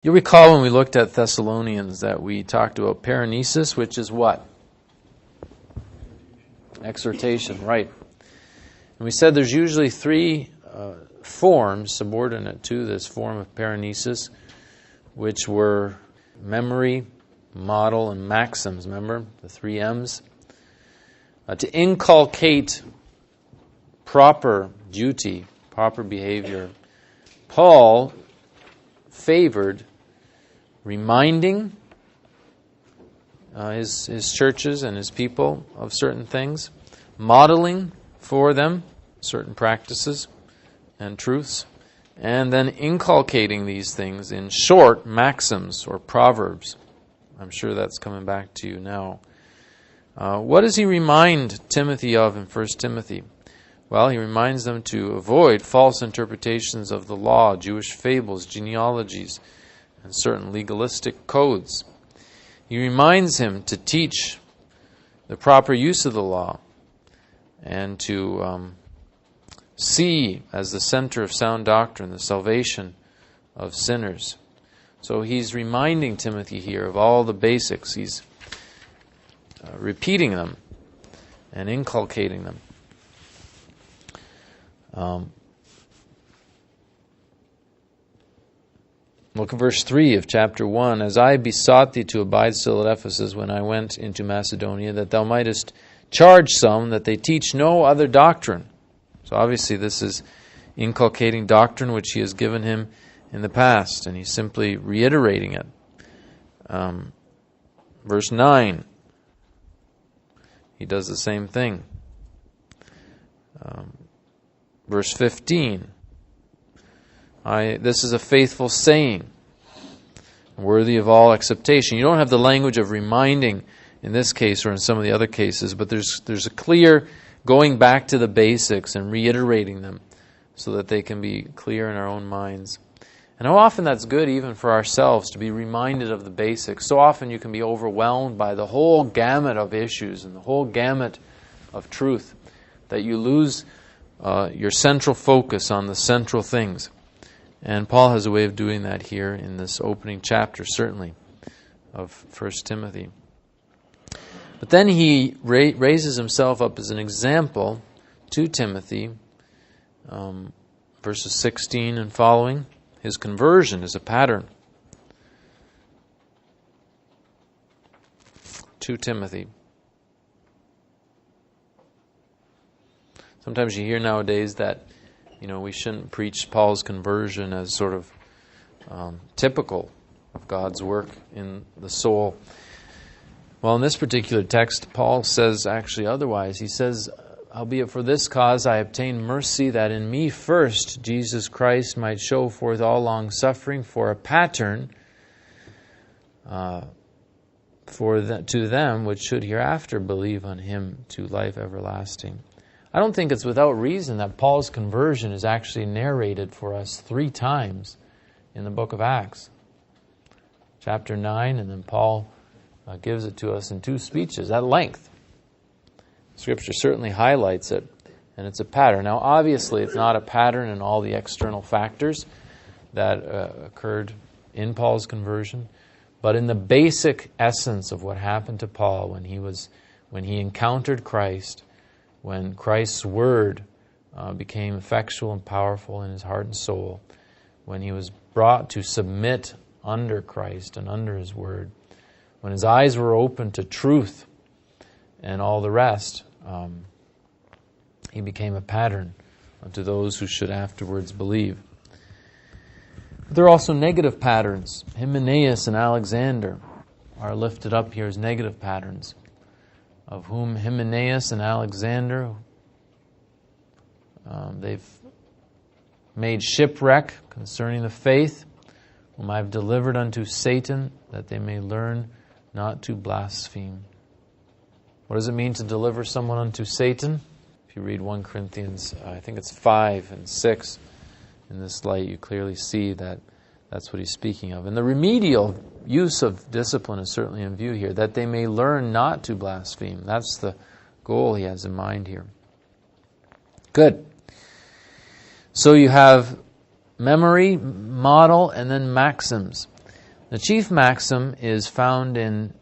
You'll recall when we looked at Thessalonians that we talked about paranesis, which is what? Exhortation, right. And we said there's usually three forms subordinate to this form of paranesis, which were memory, model, and maxims. Remember the three M's? To inculcate proper duty, proper behavior, Paul favored reminding his churches and his people of certain things, modeling for them certain practices and truths, and then inculcating these things in short maxims or proverbs. I'm sure that's coming back to you now. What does he remind Timothy of in 1 Timothy? Well, he reminds them to avoid false interpretations of the law, Jewish fables, genealogies, and certain legalistic codes. He reminds him to teach the proper use of the law and to see as the center of sound doctrine the salvation of sinners. So he's reminding Timothy here of all the basics. He's repeating them and inculcating them. Look at verse 3 of chapter 1. As I besought thee to abide still at Ephesus when I went into Macedonia, that thou mightest charge some that they teach no other doctrine. So obviously this is inculcating doctrine which he has given him in the past, and he's simply reiterating it. Verse 9, he does the same thing. Verse 15, this is a faithful saying, worthy of all acceptation. You don't have the language of reminding in this case or in some of the other cases, but there's a clear going back to the basics and reiterating them so that they can be clear in our own minds. And how often that's good even for ourselves to be reminded of the basics. So often you can be overwhelmed by the whole gamut of issues and the whole gamut of truth that you lose your central focus on the central things. And Paul has a way of doing that here in this opening chapter, certainly, of 1 Timothy. But then he raises himself up as an example to Timothy, verses 16 and following. His conversion is a pattern to Timothy. Sometimes you hear nowadays that we shouldn't preach Paul's conversion as sort of typical of God's work in the soul. Well, in this particular text, Paul says actually otherwise. He says, howbeit for this cause I obtained mercy, that in me first Jesus Christ might show forth all long suffering for a pattern to them which should hereafter believe on him to life everlasting. I don't think it's without reason that Paul's conversion is actually narrated for us 3 times in the book of Acts. Chapter 9, and then Paul gives it to us in 2 speeches at length. Scripture certainly highlights it, and it's a pattern. Now, obviously, it's not a pattern in all the external factors that occurred in Paul's conversion, but in the basic essence of what happened to Paul when he encountered Christ, when Christ's word became effectual and powerful in his heart and soul, when he was brought to submit under Christ and under his word, when his eyes were opened to truth and all the rest, he became a pattern to those who should afterwards believe. But there are also negative patterns. Hymenaeus and Alexander are lifted up here as negative patterns, of whom Hymenaeus and Alexander, they've made shipwreck concerning the faith, whom I have delivered unto Satan, that they may learn not to blaspheme. What does it mean to deliver someone unto Satan? If you read 1 Corinthians, I think it's 5 and 6, in this light, you clearly see that that's what he's speaking of. And the remedial use of discipline is certainly in view here, that they may learn not to blaspheme. That's the goal he has in mind here. Good. So you have memory, model, and then maxims. The chief maxim is found in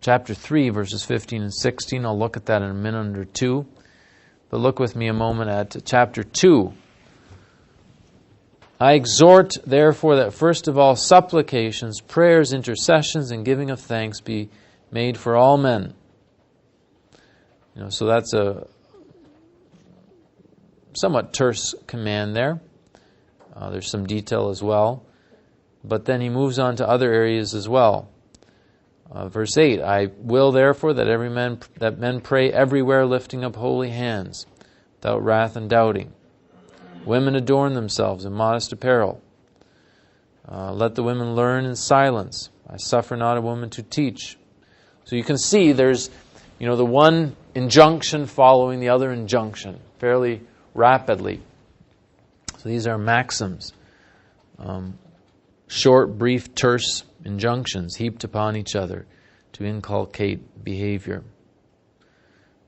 chapter 3, verses 15 and 16. I'll look at that in a minute or two. But look with me a moment at chapter 2. I exhort, therefore, that first of all supplications, prayers, intercessions, and giving of thanks be made for all men. So that's a somewhat terse command there. There's some detail as well. But then he moves on to other areas as well. Verse 8, I will therefore that men pray everywhere, lifting up holy hands, without wrath and doubting. Women adorn themselves in modest apparel. Let the women learn in silence. I suffer not a woman to teach. So you can see there's, the one injunction following the other injunction fairly rapidly. So these are maxims. Short, brief, terse injunctions heaped upon each other to inculcate behavior.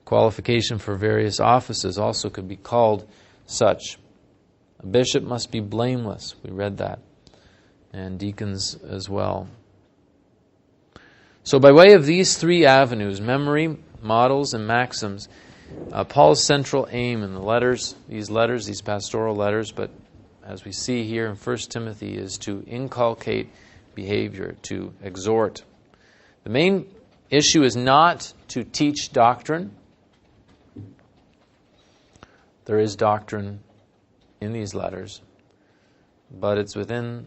Qualification for various offices also could be called such. A bishop must be blameless. We read that. And deacons as well. So by way of these three avenues, memory, models, and maxims, Paul's central aim in these pastoral letters, but as we see here in 1 Timothy, is to inculcate behavior, to exhort. The main issue is not to teach doctrine. There is doctrine in these letters, but it's within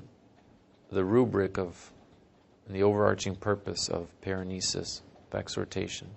the rubric of the overarching purpose of paranesis, of exhortation.